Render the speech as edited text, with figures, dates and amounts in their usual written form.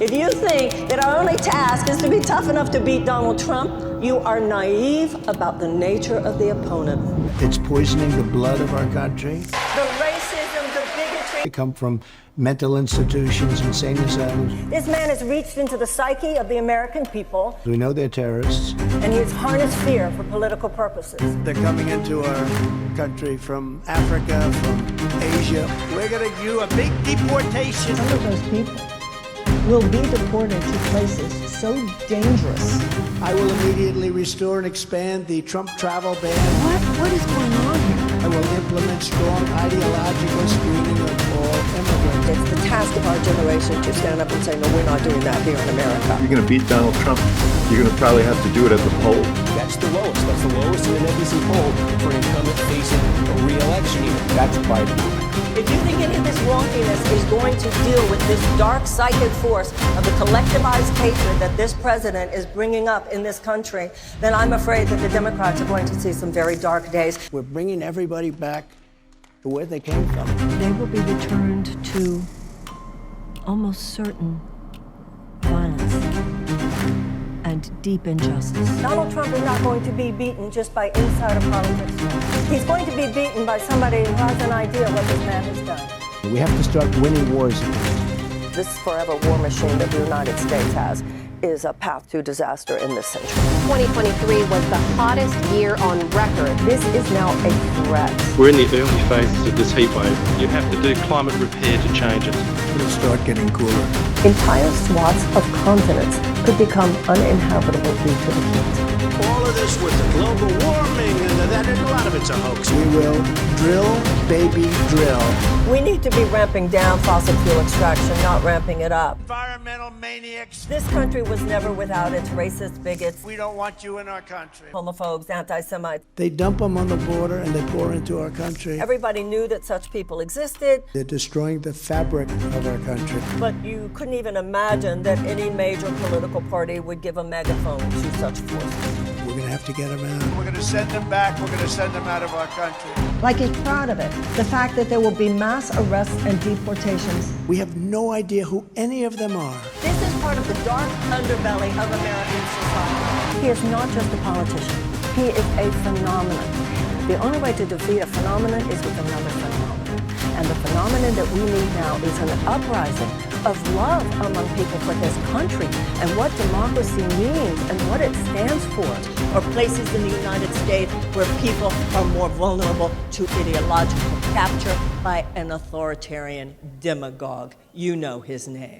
If you think that our only task is to be tough enough to beat Donald Trump, you are naive about the nature of the opponent. It's poisoning the blood of our country. The racism, the bigotry. They come from mental institutions, insane asylums. This man has reached into the psyche of the American people. We know they're terrorists. And he has harnessed fear for political purposes. They're coming into our country from Africa, from Asia. We're going to do a big deportation. Some of those people will be deported to places so dangerous. I will immediately restore and expand the Trump travel ban. What is going on here? I will implement strong ideological screening of all immigrants. It's the task of our generation to stand up and say, no, we're not doing that here in America. You're going to beat Donald Trump. You're going to probably have to do it at the poll. That's the lowest. That's the lowest in an NBC poll for an incumbent facing a re-election here. That's Biden. If you think any of this wonkiness is going to deal with this dark psychic force of the collectivized hatred that this president is bringing up in this country, then I'm afraid that the Democrats are going to see some very dark days. We're bringing everybody back to where they came from. They will be returned to almost certain violence and deep injustice. Donald Trump is not going to be beaten just by insider politics. He's going to be beaten by somebody who has an idea what this man has done. We have to start winning wars. This forever war machine that the United States has is a path to disaster in this century. 2023 was the hottest year on record. This is now a threat. We're in the early phases of this heat wave. You have to do climate repair to change it. It'll start getting cooler. Entire swaths of continents could become uninhabitable due to the heat. All of this with the global warming and a lot of it's a hoax. We will drill, baby, drill. We need to be ramping down fossil fuel extraction, not ramping it up. Environmental maniacs. This country was never without its racist bigots, We don't want you in our country. homophobes, anti-Semites. They dump them on the border and they pour into our country. Everybody knew that such people existed, They're destroying the fabric of our country. but you couldn't even imagine that any major political party would give a megaphone to such forces. We're going to have to get them out. We're going to send them back. We're going to send them out of our country. Like he's proud of it. The fact that there will be mass arrests and deportations. We have no idea who any of them are. This is part of the dark underbelly of American society. He is not just a politician. He is a phenomenon. The only way to defeat a phenomenon is with another phenomenon. And the phenomenon that we need now is an uprising of love among people for this country and what democracy means and what it stands for. Or places in the United States where people are more vulnerable to ideological capture by an authoritarian demagogue. You know his name.